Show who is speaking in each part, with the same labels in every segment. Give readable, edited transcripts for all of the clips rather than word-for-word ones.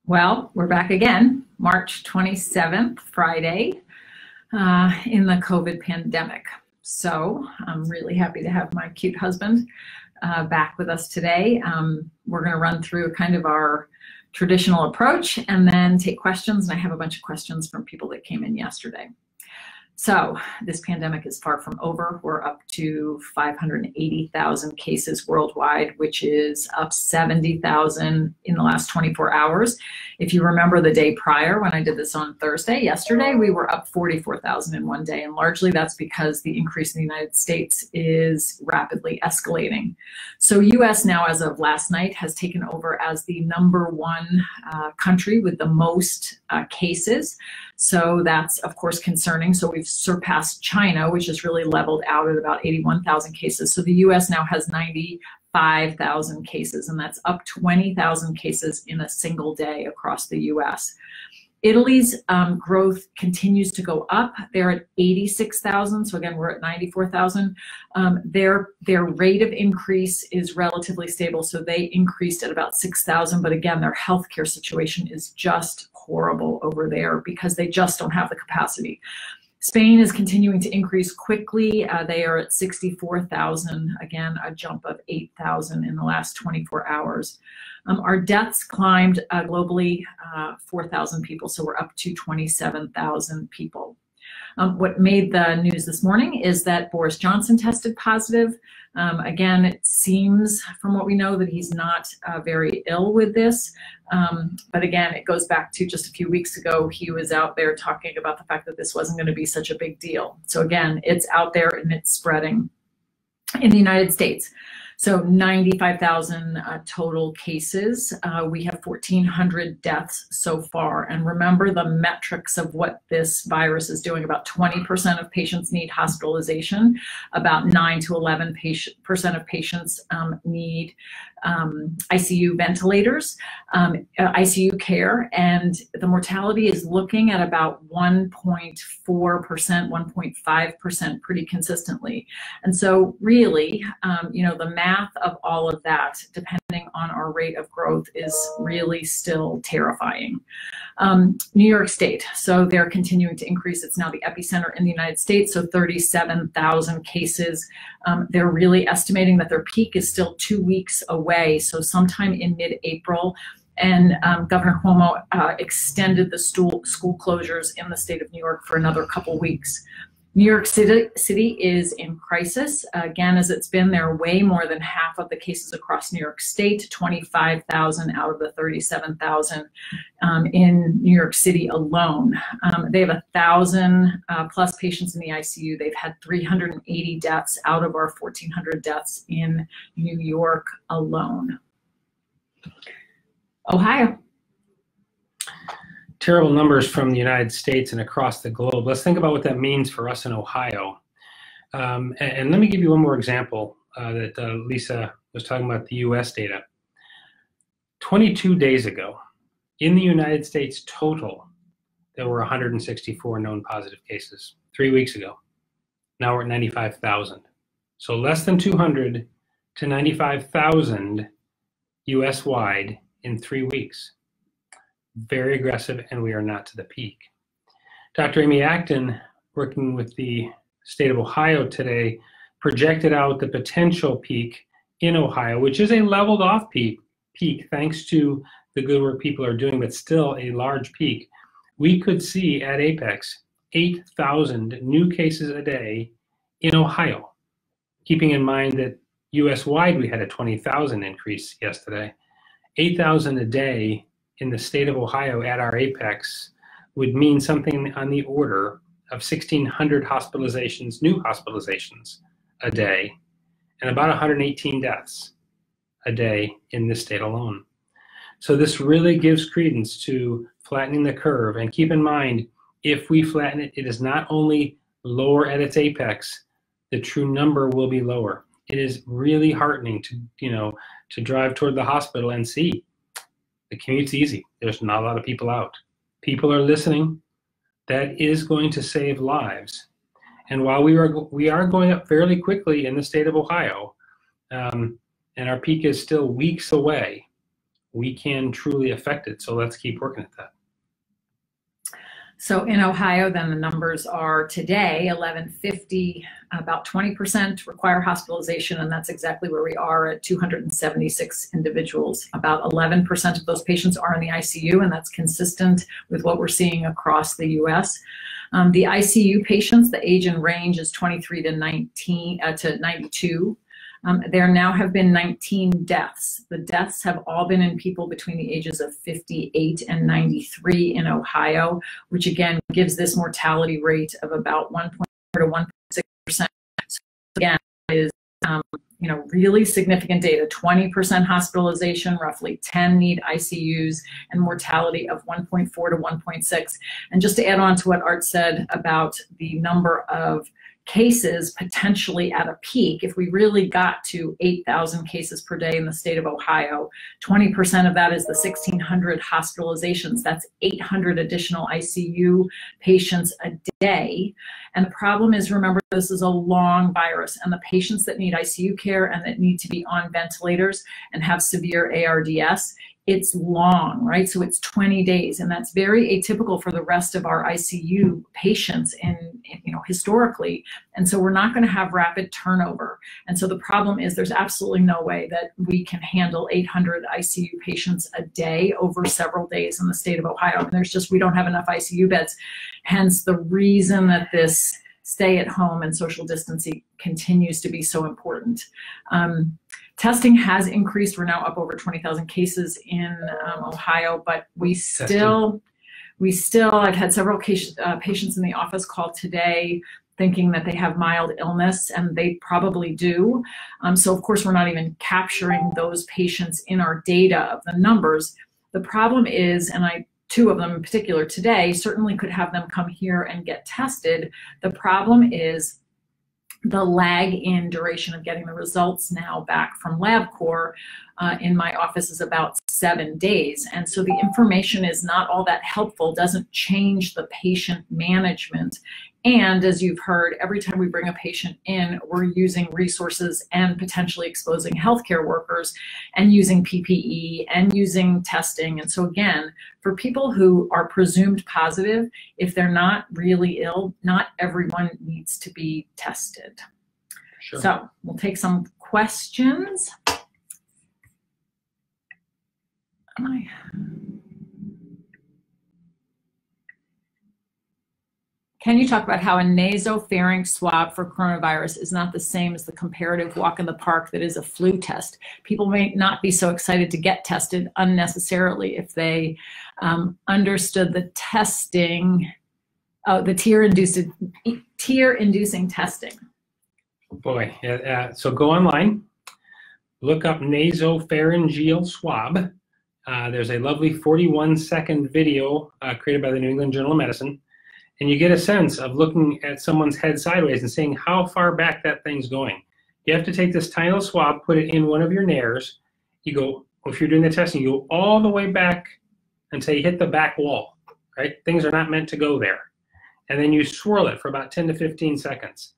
Speaker 1: Well, we're back again, March 27th, Friday, in the COVID pandemic. So I'm really happy to have my cute husband back with us today. We're going to run through kind of our traditional approach and then take questions. And I have a bunch of questions from people that came in yesterday. So this pandemic is far from over. We're up to 580,000 cases worldwide, which is up 70,000 in the last 24 hours. If you remember the day prior when I did this on Thursday, yesterday, we were up 44,000 in one day. And largely that's because the increase in the United States is rapidly escalating. So US now, as of last night, has taken over as the #1 country with the most cases. So that's, of course, concerning. So we've surpassed China, which is really leveled out at about 81,000 cases. So the US now has 95,000 cases, and that's up 20,000 cases in a single day across the US. Italy's growth continues to go up. They're at 86,000. So again, we're at 94,000. Their rate of increase is relatively stable. So they increased at about 6,000. But again, their healthcare situation is just horrible over there because they just don't have the capacity. Spain is continuing to increase quickly. They are at 64,000. Again, a jump of 8,000 in the last 24 hours. Our deaths climbed globally 4,000 people, so we're up to 27,000 people. What made the news this morning is that Boris Johnson tested positive. Again, it seems from what we know that he's not very ill with this. But again, it goes back to just a few weeks ago, he was out there talking about the fact that this wasn't going to be such a big deal. So again, it's out there and it's spreading in the United States. So 95,000 total cases. We have 1,400 deaths so far. And remember the metrics of what this virus is doing. About 20% of patients need hospitalization. About 9 to 11% of patients need ICU ventilators, ICU care, and the mortality is looking at about 1.4%, 1.5% pretty consistently. And so really, the math of all of that, depending on our rate of growth, is really still terrifying. New York State, so they're continuing to increase. It's now the epicenter in the United States, so 37,000 cases. They're really estimating that their peak is still 2 weeks away, so sometime in mid-April. And Governor Cuomo extended the school closures in the state of New York for another couple weeks. New York City is in crisis. Again, as it's been there, way more than half of the cases across New York State, 25,000 out of the 37,000 in New York City alone. They have 1,000 plus patients in the ICU. They've had 380 deaths out of our 1,400 deaths in New York alone. Ohio.
Speaker 2: Terrible numbers from the United States and across the globe. Let's think about what that means for us in Ohio. And let me give you one more example that Lisa was talking about the US data. 22 days ago, in the United States total, there were 164 known positive cases. 3 weeks ago. Now we're at 95,000. So less than 200 to 95,000 US-wide in 3 weeks. Very aggressive, and we are not to the peak. Dr. Amy Acton, working with the state of Ohio today, projected out the potential peak in Ohio, which is a leveled off peak thanks to the good work people are doing, but still a large peak. We could see at apex 8,000 new cases a day in Ohio, keeping in mind that US-wide we had a 20,000 increase yesterday. 8,000 a day in the state of Ohio at our apex would mean something on the order of 1,600 hospitalizations, new hospitalizations a day, and about 118 deaths a day in this state alone. So this really gives credence to flattening the curve. And keep in mind, if we flatten it, it is not only lower at its apex, the true number will be lower. It is really heartening to drive toward the hospital and see the commute's easy. There's not a lot of people out. People are listening. That is going to save lives. And while we are going up fairly quickly in the state of Ohio, and our peak is still weeks away, we can truly affect it. So let's keep working at that.
Speaker 1: So in Ohio, then the numbers are today, 1150, about 20% require hospitalization, and that's exactly where we are at 276 individuals. About 11% of those patients are in the ICU, and that's consistent with what we're seeing across the US. The ICU patients, the age and range is 23 to 92. There now have been 19 deaths. The deaths have all been in people between the ages of 58 and 93 in Ohio, which again gives this mortality rate of about 1.4 to 1.6%. So again, is really significant data. 20% hospitalization, roughly 10 need ICUs, and mortality of 1.4 to 1.6. And just to add on to what Art said about the number of cases potentially at a peak, if we really got to 8,000 cases per day in the state of Ohio, 20% of that is the 1,600 hospitalizations. That's 800 additional ICU patients a day. And the problem is, remember, this is a long virus, and the patients that need ICU care and that need to be on ventilators and have severe ARDS, it's long, right? So it's 20 days, and that's very atypical for the rest of our ICU patients historically. And so we're not going to have rapid turnover. And so the problem is there's absolutely no way that we can handle 800 ICU patients a day over several days in the state of Ohio. And we don't have enough ICU beds. Hence the reason that this stay at home and social distancing continues to be so important. Testing has increased. We're now up over 20,000 cases in Ohio, but I've had several patients in the office call today thinking that they have mild illness, and they probably do. So of course, we're not even capturing those patients in our data of the numbers. The problem is, and two of them in particular today, certainly could have them come here and get tested. The problem is the lag in duration of getting the results now back from LabCorp in my office is about 7 days. And so the information is not all that helpful, doesn't change the patient management. And as you've heard, every time we bring a patient in, we're using resources and potentially exposing healthcare workers and using PPE and using testing. And so again, for people who are presumed positive, if they're not really ill, not everyone needs to be tested.
Speaker 2: Sure.
Speaker 1: So we'll take some questions. Can you talk about how a nasopharynx swab for coronavirus is not the same as the comparative walk in the park that is a flu test? People may not be so excited to get tested unnecessarily if they understood the testing, the tear-inducing testing.
Speaker 2: Boy, so go online, look up nasopharyngeal swab. There's a lovely 41-second video created by the New England Journal of Medicine. And you get a sense of looking at someone's head sideways and seeing how far back that thing's going. You have to take this tiny little swab, put it in one of your nares. You go, if you're doing the testing, you go all the way back until you hit the back wall, right? Things are not meant to go there. And then you swirl it for about 10 to 15 seconds.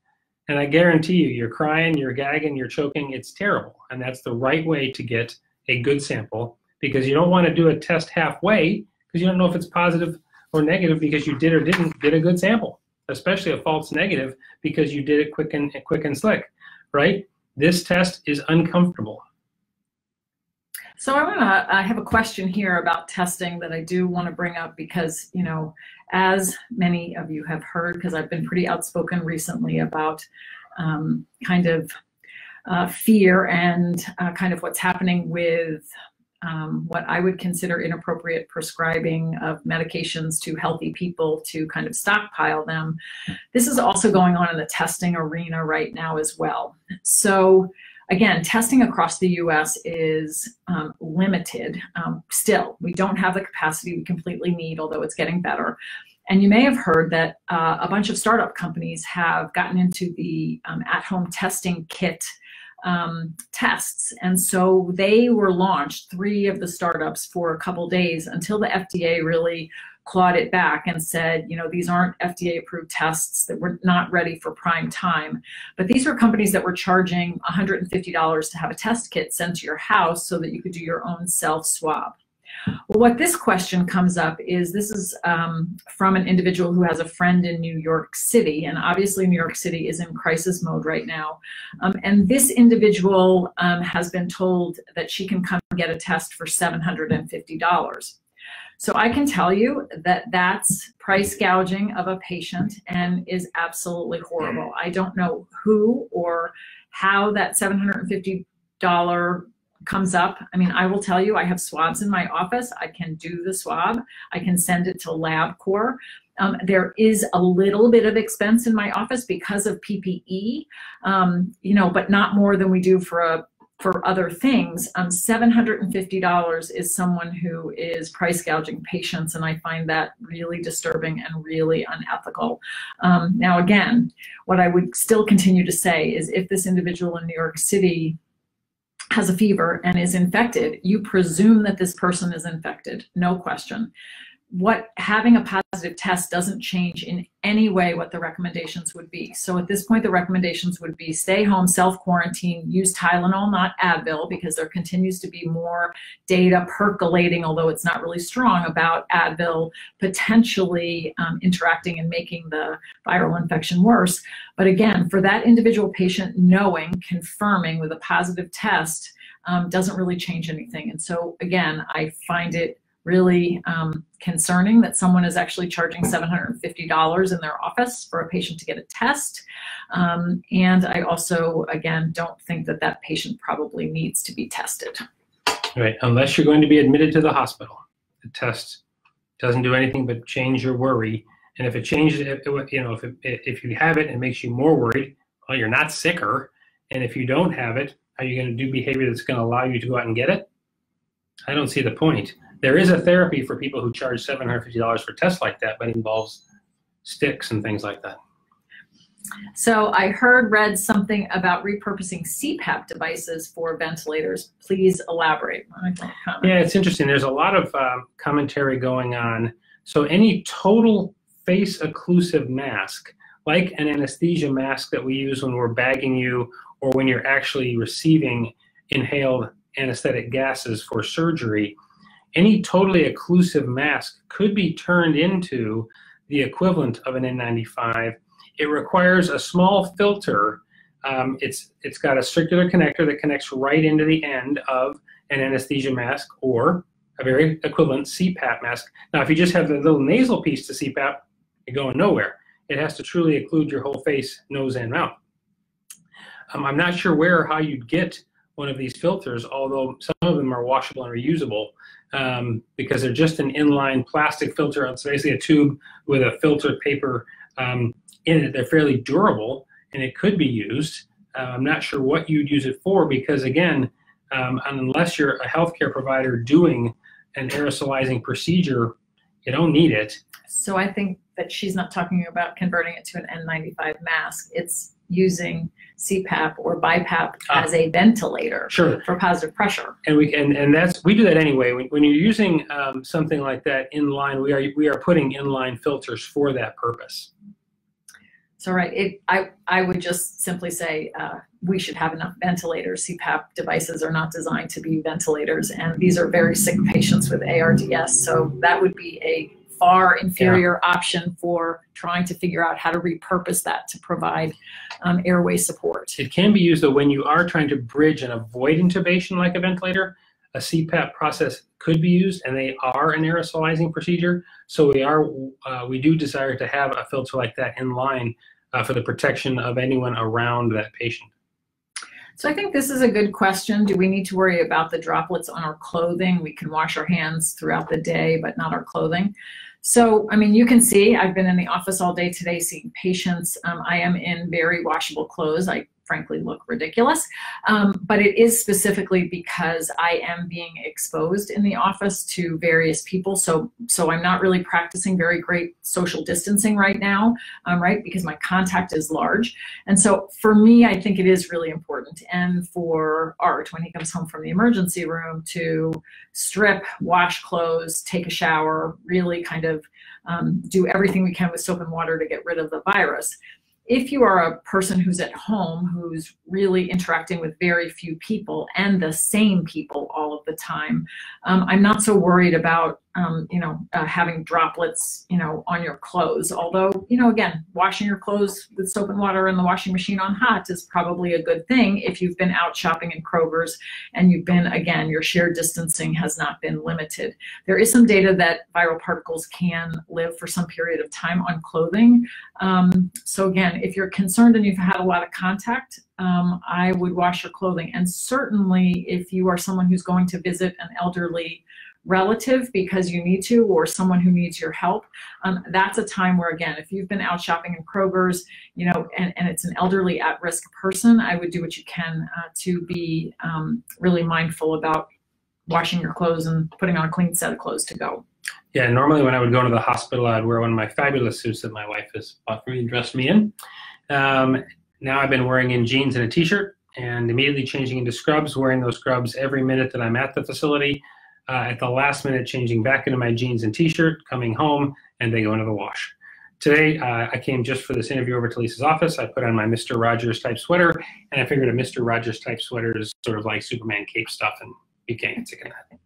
Speaker 2: And I guarantee you, you're crying, you're gagging, you're choking. It's terrible. And that's the right way to get a good sample, because you don't want to do a test halfway because you don't know if it's positive or negative because you did or didn't get a good sample, especially a false negative because you did it quick and slick, right? This test is uncomfortable.
Speaker 1: So I have a question here about testing that I do want to bring up because, as many of you have heard, because I've been pretty outspoken recently about kind of fear and kind of what's happening with what I would consider inappropriate prescribing of medications to healthy people to kind of stockpile them. This is also going on in the testing arena right now as well. So again, testing across the US is limited. Still, we don't have the capacity we completely need, although it's getting better. And you may have heard that a bunch of startup companies have gotten into the at-home testing kit tests. And so they were launched, 3 of the startups, for a couple days until the FDA really clawed it back and said, you know, these aren't FDA approved tests, that were not ready for prime time. But these were companies that were charging $150 to have a test kit sent to your house so that you could do your own self swab. Well, what this question comes up is, this is from an individual who has a friend in New York City, and obviously New York City is in crisis mode right now. And this individual has been told that she can come get a test for $750. So I can tell you that that's price gouging of a patient and is absolutely horrible. I don't know who or how that $750 comes up. I mean, I will tell you, I have swabs in my office. I can do the swab. I can send it to LabCorp. There is a little bit of expense in my office because of PPE, you know, but not more than we do for other things. $750 is someone who is price gouging patients, and I find that really disturbing and really unethical. Now, again, what I would still continue to say is, if this individual in New York City has a fever and is infected, you presume that this person is infected, no question. Having a positive test doesn't change in any way what the recommendations would be. So at this point, the recommendations would be stay home, self-quarantine, use Tylenol, not Advil, because there continues to be more data percolating, although it's not really strong, about Advil potentially interacting and making the viral infection worse. But again, for that individual patient, confirming with a positive test doesn't really change anything. And so again, I find it really concerning that someone is actually charging $750 in their office for a patient to get a test. And I also, again, don't think that that patient probably needs to be tested.
Speaker 2: Right, unless you're going to be admitted to the hospital. The test doesn't do anything but change your worry. And if it changes, if you have it, it makes you more worried, well, you're not sicker. And if you don't have it, are you going to do behavior that's going to allow you to go out and get it? I don't see the point. There is a therapy for people who charge $750 for tests like that, but it involves sticks and things like that.
Speaker 1: So I read something about repurposing CPAP devices for ventilators. Please elaborate.
Speaker 2: Yeah, it's interesting. There's a lot of commentary going on. So any total face occlusive mask, like an anesthesia mask that we use when we're bagging you or when you're actually receiving inhaled anesthetic gases for surgery, any totally occlusive mask could be turned into the equivalent of an N95. It requires a small filter. It's got a circular connector that connects right into the end of an anesthesia mask or a very equivalent CPAP mask. Now, if you just have the little nasal piece to CPAP, you're going nowhere. It has to truly occlude your whole face, nose, and mouth. I'm not sure where or how you'd get one of these filters, although some of them are washable and reusable, because they're just an inline plastic filter. It's basically a tube with a filtered paper in it. They're fairly durable, and it could be used. I'm not sure what you'd use it for, because again, unless you're a healthcare provider doing an aerosolizing procedure, you don't need it.
Speaker 1: So I think that she's not talking about converting it to an N95 mask. It's using CPAP or BiPAP as a ventilator for positive pressure.
Speaker 2: And we do that anyway. When you're using something like that inline, we are putting inline filters for that purpose.
Speaker 1: So I would just simply say we should have enough ventilators. CPAP devices are not designed to be ventilators, and these are very sick patients with ARDS. So that would be a far inferior option for trying to figure out how to repurpose that to provide airway support.
Speaker 2: It can be used, though, when you are trying to bridge and avoid intubation like a ventilator. A CPAP process could be used, and they are an aerosolizing procedure. So we do desire to have a filter like that in line for the protection of anyone around that patient.
Speaker 1: So I think this is a good question. Do we need to worry about the droplets on our clothing? We can wash our hands throughout the day, but not our clothing. So, I mean, you can see I've been in the office all day today seeing patients. I am in very washable clothes. I frankly look ridiculous. But it is specifically because I am being exposed in the office to various people. So I'm not really practicing very great social distancing right now, right? Because my contact is large. And so for me, I think it is really important. And for Art, when he comes home from the emergency room, to strip, wash clothes, take a shower, really kind of do everything we can with soap and water to get rid of the virus. If you are a person who's at home, who's really interacting with very few people and the same people all of the time, I'm not so worried about, having droplets, on your clothes. Although, again, washing your clothes with soap and water in the washing machine on hot is probably a good thing if you've been out shopping in Kroger's and you've been, again, your shared distancing has not been limited. There is some data that viral particles can live for some period of time on clothing. So again, if you're concerned and you've had a lot of contact, I would wash your clothing. And certainly if you are someone who's going to visit an elderly relative because you need to, or someone who needs your help, that's a time where, again, if you've been out shopping in Kroger's, and it's an elderly at-risk person, I would do what you can to be really mindful about washing your clothes and putting on a clean set of clothes to go.
Speaker 2: Yeah, normally when I would go to the hospital, I'd wear one of my fabulous suits that my wife has bought for me and dressed me in. Now I've been wearing in jeans and a t-shirt and immediately changing into scrubs, wearing those scrubs every minute that I'm at the facility. At the last minute, changing back into my jeans and t-shirt, coming home, and they go into the wash. Today, I came just for this interview over to Lisa's office. I put on my Mr. Rogers type sweater, and I figured a Mr. Rogers type sweater is sort of like Superman cape stuff, and you can't get sick of that.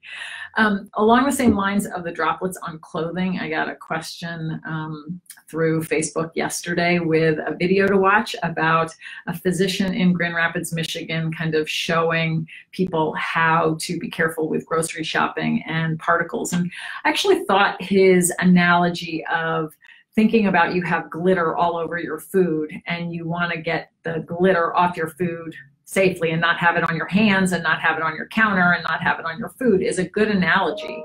Speaker 1: Along the same lines of the droplets on clothing, I got a question through Facebook yesterday with a video to watch about a physician in Grand Rapids, Michigan, kind of showing people how to be careful with grocery shopping and particles. And I actually thought his analogy of thinking about you have glitter all over your food and you want to get the glitter off your food safely and not have it on your hands and not have it on your counter and not have it on your food is a good analogy.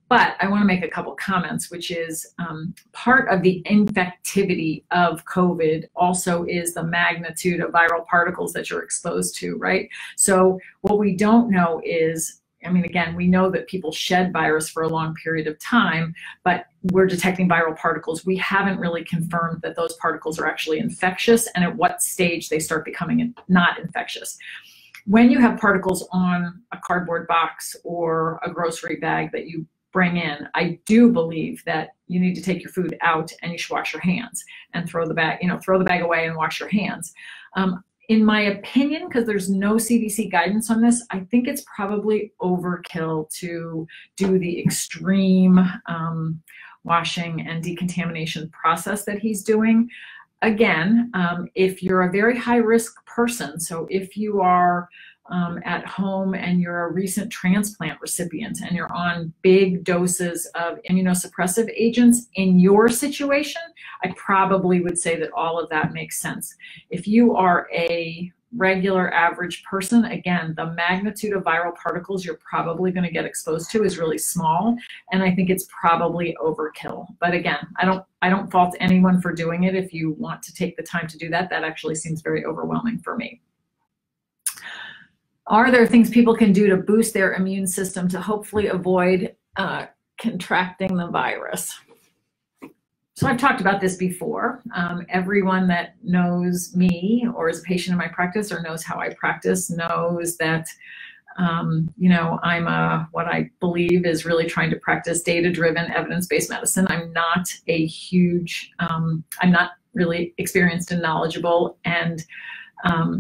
Speaker 1: But I want to make a couple comments, which is part of the infectivity of COVID also is the magnitude of viral particles that you're exposed to, right? So what we don't know is, again, we know that people shed virus for a long period of time, but we're detecting viral particles. We haven't really confirmed that those particles are actually infectious and at what stage they start becoming not infectious. When you have particles on a cardboard box or a grocery bag that you bring in, I do believe that you need to take your food out and you should wash your hands and throw the bag, throw the bag away and wash your hands. In my opinion, because there's no CDC guidance on this, I think it's probably overkill to do the extreme washing and decontamination process that he's doing. Again, if you're a very high risk person, so if you are at home and you're a recent transplant recipient and you're on big doses of immunosuppressive agents, in your situation, I probably would say that all of that makes sense. If you are a regular average person, again, the magnitude of viral particles you're probably going to get exposed to is really small, and I think it's probably overkill. But again, I don't fault anyone for doing it. If you want to take the time to do that, that actually seems very overwhelming for me. Are there things people can do to boost their immune system to hopefully avoid contracting the virus? So I've talked about this before. Everyone that knows me or is a patient in my practice or knows how I practice knows that I'm what I believe is really trying to practice data-driven, evidence-based medicine. I'm not a huge, I'm not really experienced and knowledgeable, and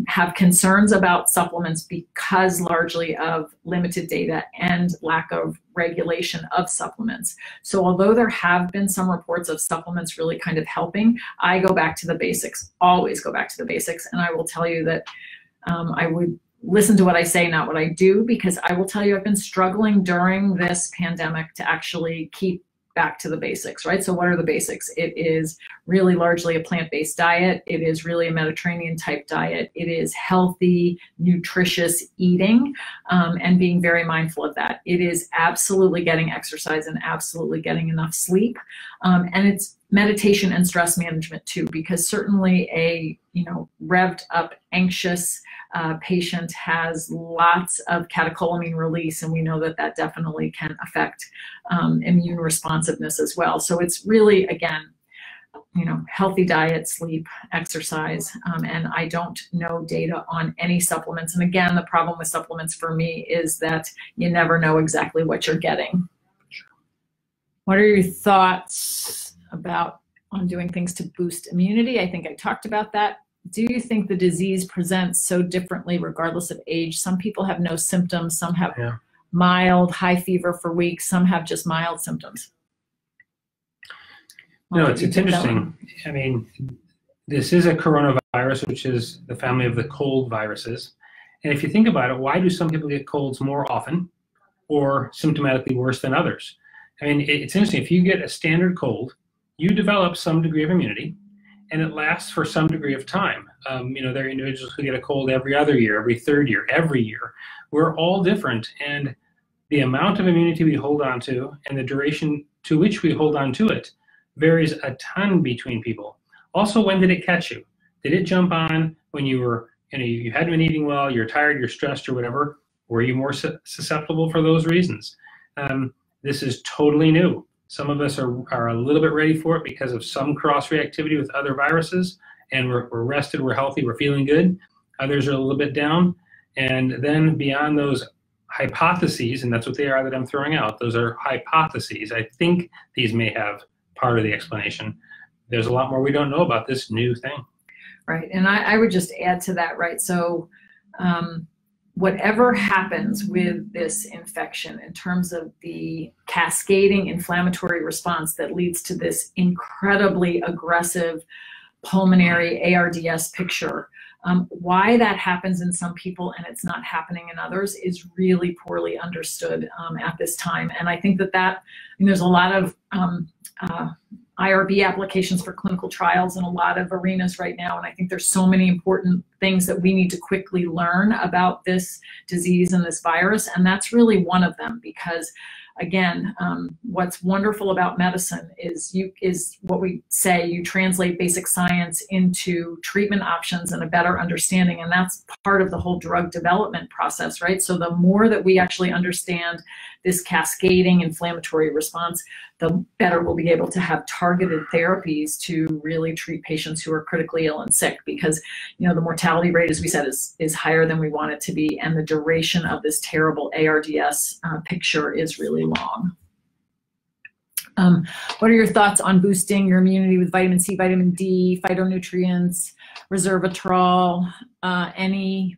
Speaker 1: have concerns about supplements because largely of limited data and lack of regulation of supplements. So although there have been some reports of supplements really kind of helping, I go back to the basics, always go back to the basics. And I will tell you that I would listen to what I say, not what I do, because I will tell you I've been struggling during this pandemic to actually keep back to the basics, right? So what are the basics? It is really largely a plant-based diet. It is really a Mediterranean type diet. It is healthy, nutritious eating, and being very mindful of that. It is absolutely getting exercise and absolutely getting enough sleep. And it's meditation and stress management too, because certainly a revved up, anxious patient has lots of catecholamine release, and we know that that definitely can affect immune responsiveness as well. So it's really, again, healthy diet, sleep, exercise, and I don't know data on any supplements. And again, the problem with supplements for me is that you never know exactly what you're getting. What are your thoughts on doing things to boost immunity? I think I talked about that. Do you think the disease presents so differently regardless of age? Some people have no symptoms, some have mild, high fever for weeks, some have just mild symptoms.
Speaker 2: No, it's interesting. I mean, this is a coronavirus, which is the family of the cold viruses. And if you think about it, why do some people get colds more often or symptomatically worse than others? I mean, it's interesting. If you get a standard cold, you develop some degree of immunity, and it lasts for some degree of time. There are individuals who get a cold every other year, every third year, every year. We're all different, and the amount of immunity we hold on to and the duration to which we hold on to it varies a ton between people. Also, when did it catch you? Did it jump on when you were, you hadn't been eating well, you're tired, you're stressed or whatever? Were you more susceptible for those reasons? This is totally new. Some of us are a little bit ready for it because of some cross-reactivity with other viruses, and we're rested, we're healthy, we're feeling good. Others are a little bit down. And then beyond those hypotheses, and that's what they are that I'm throwing out, those are hypotheses. I think these may have part of the explanation. There's a lot more we don't know about this new thing. Right,
Speaker 1: and I would just add to that, right? So whatever happens with this infection in terms of the cascading inflammatory response that leads to this incredibly aggressive pulmonary ARDS picture, why that happens in some people and it's not happening in others is really poorly understood at this time. And I think that there's a lot of IRB applications for clinical trials in a lot of arenas right now. And I think there's so many important things that we need to quickly learn about this disease and this virus. And that's really one of them, because again, what's wonderful about medicine is what we say, you translate basic science into treatment options and a better understanding. And that's part of the whole drug development process, right? So the more that we actually understand this cascading inflammatory response, the better we'll be able to have targeted therapies to really treat patients who are critically ill and sick, because the mortality rate, as we said, is higher than we want it to be, and the duration of this terrible ARDS picture is really long. What are your thoughts on boosting your immunity with vitamin C, vitamin D, phytonutrients, resveratrol, any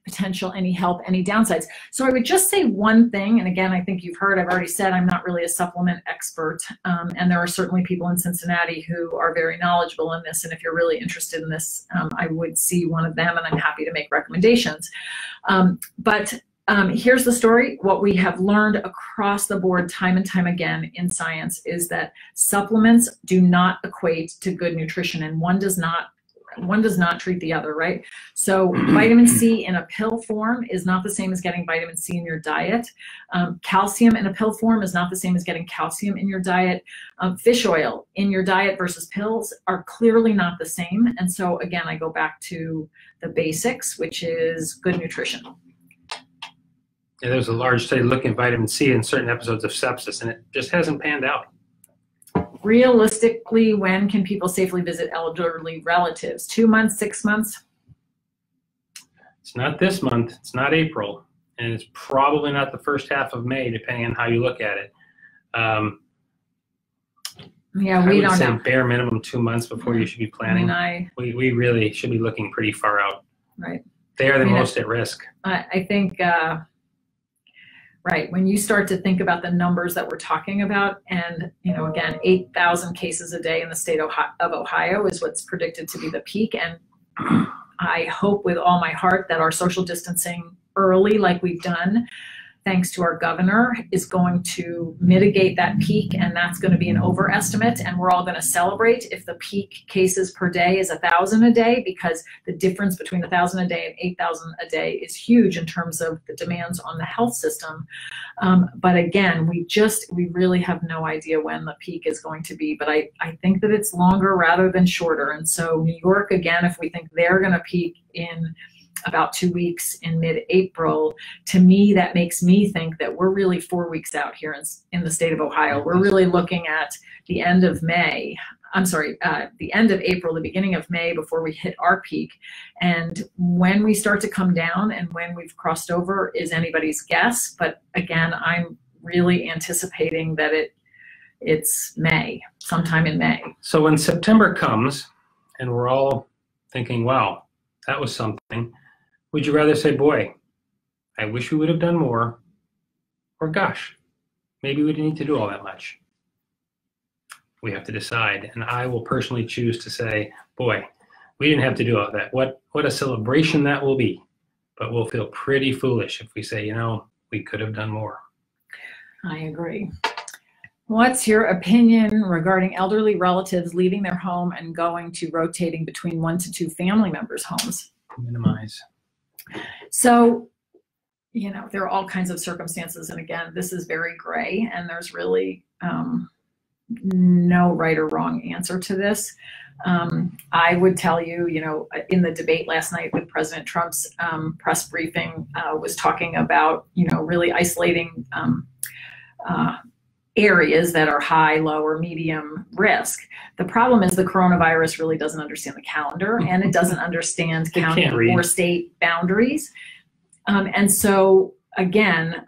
Speaker 1: help, any downsides? So I would just say one thing, and again, I think you've heard, I've already said I'm not really a supplement expert, and there are certainly people in Cincinnati who are very knowledgeable in this, and if you're really interested in this, I would see one of them, and I'm happy to make recommendations. Here's the story. What we have learned across the board time and time again in science is that supplements do not equate to good nutrition, and one does not treat the other, right? So vitamin C in a pill form is not the same as getting vitamin C in your diet. Calcium in a pill form is not the same as getting calcium in your diet. Fish oil in your diet versus pills are clearly not the same. And so again, I go back to the basics, which is good nutrition.
Speaker 2: Yeah, there's a large study looking at vitamin C in certain episodes of sepsis, and it just hasn't panned out.
Speaker 1: Realistically, when can people safely visit elderly relatives? 2 months, 6 months?
Speaker 2: It's not this month, it's not April, and it's probably not the first half of May, depending on how you look at it.
Speaker 1: Yeah, we don't know.
Speaker 2: I would say bare minimum 2 months before you should be planning. We really should be looking pretty far out.
Speaker 1: Right.
Speaker 2: They are the most at risk.
Speaker 1: I think, right, when you start to think about the numbers that we're talking about, and again, 8,000 cases a day in the state of Ohio is what's predicted to be the peak, and I hope with all my heart that our social distancing early, like we've done, thanks to our governor, is going to mitigate that peak, and that's going to be an overestimate, and we're all going to celebrate if the peak cases per day is 1,000 a day, because the difference between 1,000 a day and 8,000 a day is huge in terms of the demands on the health system. But again, we really have no idea when the peak is going to be, but I think that it's longer rather than shorter. And so New York, again, if we think they're going to peak in about 2 weeks in mid-April, to me, that makes me think that we're really 4 weeks out here in the state of Ohio. We're really looking at the end of May. I'm sorry, the end of April, the beginning of May before we hit our peak. And when we start to come down and when we've crossed over is anybody's guess. But again, I'm really anticipating that it's May, sometime in May.
Speaker 2: So when September comes and we're all thinking, wow, that was something, would you rather say, boy, I wish we would have done more, or gosh, maybe we didn't need to do all that much? We have to decide, and I will personally choose to say, boy, we didn't have to do all that. What a celebration that will be, but we'll feel pretty foolish if we say, we could have done more.
Speaker 1: I agree. What's your opinion regarding elderly relatives leaving their home and going to rotating between 1 to 2 family members' homes?
Speaker 2: Minimize.
Speaker 1: So, there are all kinds of circumstances. And again, this is very gray, and there's really no right or wrong answer to this. I would tell you, in the debate last night with President Trump's press briefing, was talking about, really isolating areas that are high, low, or medium risk. The problem is the coronavirus really doesn't understand the calendar, and it doesn't understand county or state boundaries. And so again,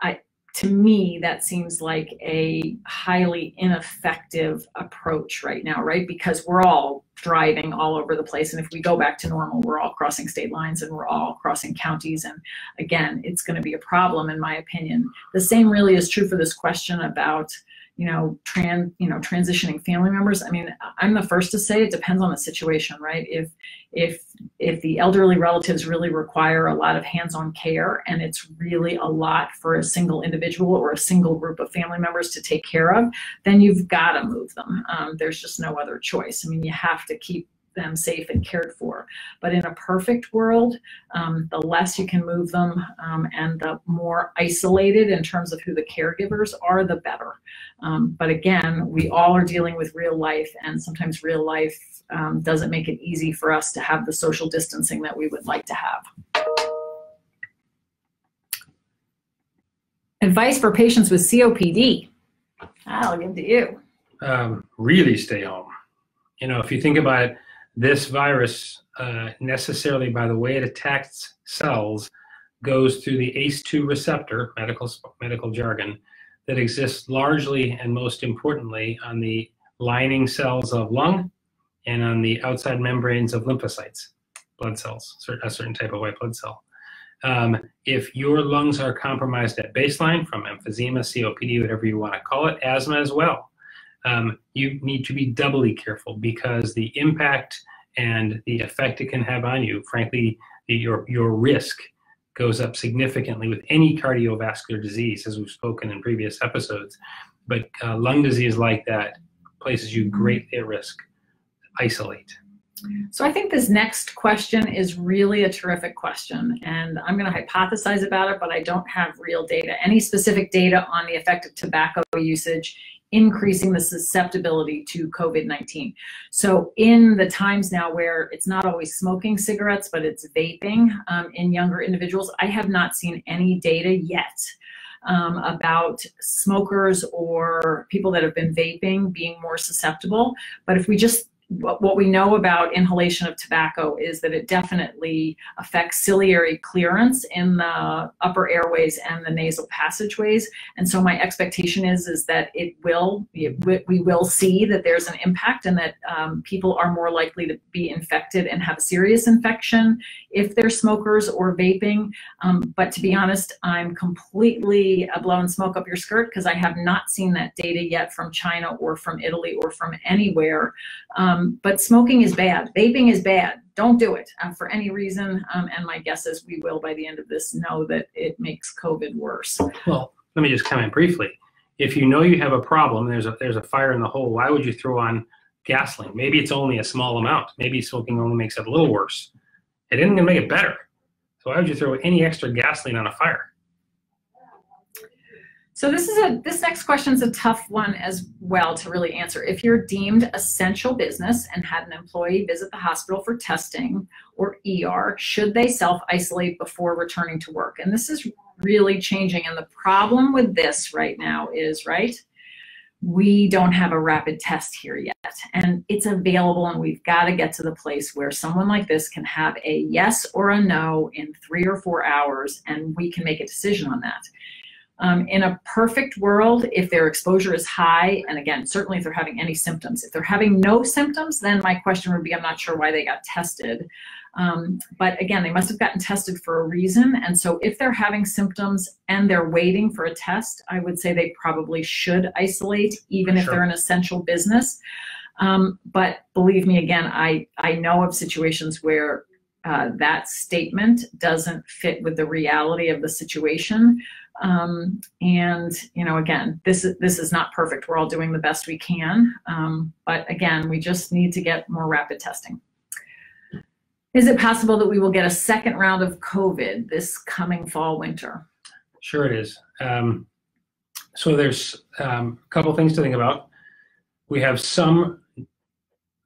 Speaker 1: to me, that seems like a highly ineffective approach right now, right? Because we're all driving all over the place. And if we go back to normal, we're all crossing state lines and we're all crossing counties. And again, it's going to be a problem, in my opinion. The same really is true for this question about transitioning family members. I mean, I'm the first to say it depends on the situation, right? If the elderly relatives really require a lot of hands-on care, and it's really a lot for a single individual or a single group of family members to take care of, then you've got to move them. There's just no other choice. I mean, you have to keep them safe and cared for. But in a perfect world, the less you can move them and the more isolated in terms of who the caregivers are, the better. But again, we all are dealing with real life, and sometimes real life doesn't make it easy for us to have the social distancing that we would like to have. Advice for patients with COPD. I'll give it to you.
Speaker 2: Really stay home. If you think about it, this virus necessarily, by the way it attacks cells, goes through the ACE2 receptor, medical jargon, that exists largely and most importantly on the lining cells of lung and on the outside membranes of lymphocytes, blood cells, a certain type of white blood cell. If your lungs are compromised at baseline from emphysema, COPD, whatever you want to call it, asthma as well, you need to be doubly careful, because the impact and the effect it can have on you, frankly, your risk goes up significantly with any cardiovascular disease, as we've spoken in previous episodes. But lung disease like that places you greatly at risk. Isolate.
Speaker 1: So I think this next question is really a terrific question, and I'm going to hypothesize about it, but I don't have real data, any specific data on the effect of tobacco usage increasing the susceptibility to COVID-19. So in the times now where it's not always smoking cigarettes, but it's vaping in younger individuals, I have not seen any data yet about smokers or people that have been vaping being more susceptible. But if we just what we know about inhalation of tobacco is that it definitely affects ciliary clearance in the upper airways and the nasal passageways. And so my expectation is that we will see that there's an impact, and that people are more likely to be infected and have a serious infection if they're smokers or vaping. But to be honest, I'm completely blowing smoke up your skirt, because I have not seen that data yet from China or from Italy or from anywhere But smoking is bad. Vaping is bad. Don't do it for any reason. And my guess is we will, by the end of this, know that it makes COVID worse.
Speaker 2: Well, let me just comment briefly. If you know you have a problem, there's a fire in the hole, why would you throw on gasoline? Maybe it's only a small amount. Maybe smoking only makes it a little worse. It isn't going to make it better. So why would you throw any extra gasoline on a fire?
Speaker 1: So this next question is a tough one as well to really answer. If you're deemed essential business and had an employee visit the hospital for testing or ER, should they self-isolate before returning to work? And this is really changing. And the problem with this right now is, right, we don't have a rapid test here yet. And it's available, and we've got to get to the place where someone like this can have a yes or a no in 3 or 4 hours, and we can make a decision on that. In a perfect world, if their exposure is high, and again, certainly if they're having any symptoms, if they're having no symptoms, then my question would be, I'm not sure why they got tested. But again, they must have gotten tested for a reason. And so if they're having symptoms and they're waiting for a test, I would say they probably should isolate, even if they're an essential business. But believe me, again, I know of situations where that statement doesn't fit with the reality of the situation. And again, this is not perfect. We're all doing the best we can. But again, we just need to get more rapid testing. Is it possible that we will get a second round of COVID this coming fall, winter?
Speaker 2: Sure it is. So there's a couple things to think about. We have some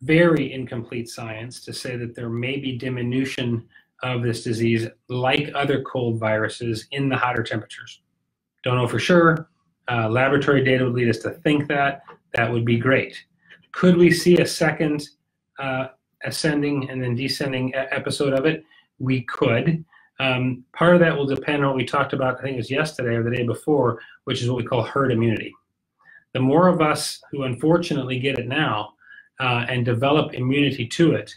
Speaker 2: very incomplete science to say that there may be diminution of this disease like other cold viruses in the hotter temperatures. Don't know for sure. Laboratory data would lead us to think that. That would be great. Could we see a second ascending and then descending episode of it? We could. Part of that will depend on what we talked about, I think it was yesterday or the day before, which is what we call herd immunity. The more of us who unfortunately get it now and develop immunity to it,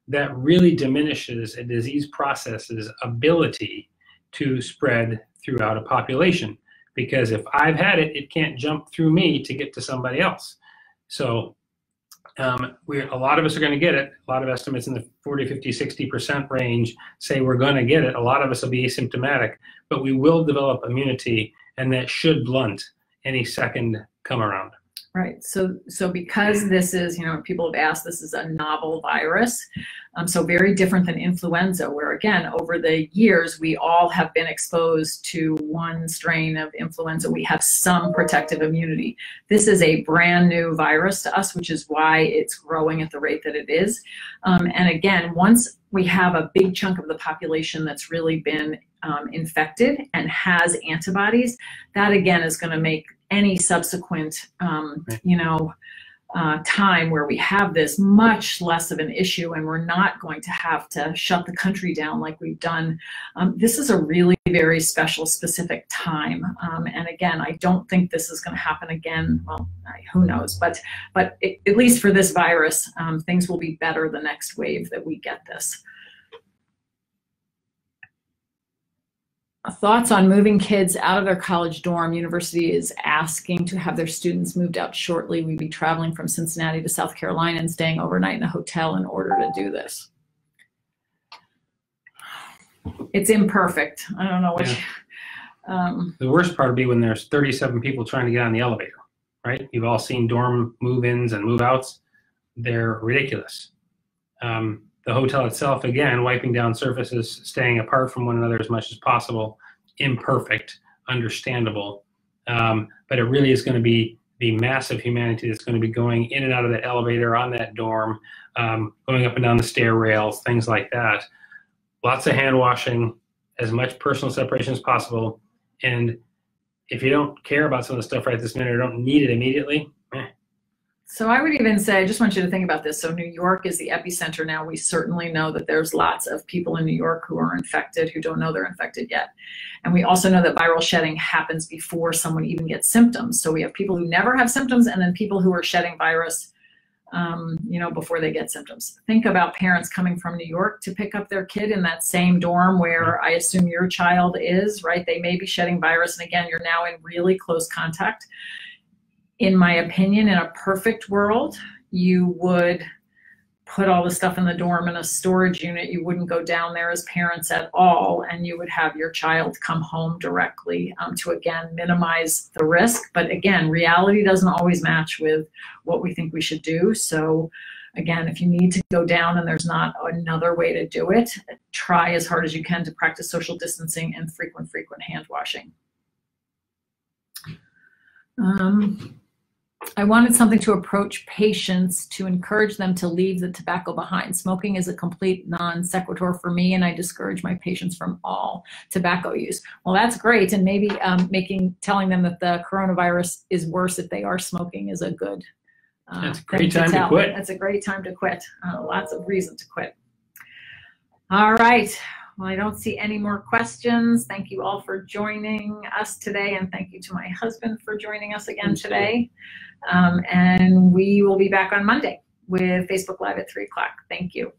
Speaker 2: that really diminishes a disease process's ability to spread throughout a population. Because if I've had it, it can't jump through me to get to somebody else. So a lot of us are going to get it. A lot of estimates in the 40, 50, 60% range say we're going to get it. A lot of us will be asymptomatic, but we will develop immunity, and that should blunt any second come around.
Speaker 1: Right. So because this is, people have asked, this is a novel virus, so very different than influenza, where again, over the years, we all have been exposed to one strain of influenza. We have some protective immunity. This is a brand new virus to us, which is why it's growing at the rate that it is. And again, once we have a big chunk of the population that's really been infected and has antibodies, that again is going to make any subsequent, time where we have this much less of an issue, and we're not going to have to shut the country down like we've done. This is a really very special, specific time. And again, I don't think this is going to happen again. Well, who knows? But at least for this virus, things will be better the next wave that we get this. Thoughts on moving kids out of their college dorm. University is asking to have their students moved out shortly. We'd be traveling from Cincinnati to South Carolina and staying overnight in a hotel in order to do this. It's imperfect. I don't know what.
Speaker 2: Yeah. The worst part would be when there's 37 people trying to get on the elevator, right? You've all seen dorm move-ins and move-outs. They're ridiculous. The hotel itself, again, wiping down surfaces, staying apart from one another as much as possible, imperfect, understandable. But it really is going to be the massive humanity that's going to be going in and out of that elevator, on that dorm, going up and down the stair rails, things like that. Lots of hand washing, as much personal separation as possible. And if you don't care about some of the stuff right this minute or don't need it immediately,
Speaker 1: So I would even say, I just want you to think about this. So New York is the epicenter now. We certainly know that there's lots of people in New York who are infected, who don't know they're infected yet. And we also know that viral shedding happens before someone even gets symptoms. So we have people who never have symptoms, and then people who are shedding virus, before they get symptoms. Think about parents coming from New York to pick up their kid in that same dorm where I assume your child is, right? They may be shedding virus. And again, you're now in really close contact. In my opinion, in a perfect world, you would put all the stuff in the dorm in a storage unit. You wouldn't go down there as parents at all, and you would have your child come home directly to, again, minimize the risk. But again, reality doesn't always match with what we think we should do. So again, if you need to go down and there's not another way to do it, try as hard as you can to practice social distancing and frequent hand washing. I wanted something to approach patients to encourage them to leave the tobacco behind. Smoking is a complete non sequitur for me, and I discourage my patients from all tobacco use. Well, that's great, and maybe telling them that the coronavirus is worse if they are smoking is a good
Speaker 2: that's a great time to quit.
Speaker 1: That's a great time to quit. Lots of reason to quit. All right. Well, I don't see any more questions. Thank you all for joining us today, and thank you to my husband for joining us again today. And we will be back on Monday with Facebook Live at 3 o'clock. Thank you.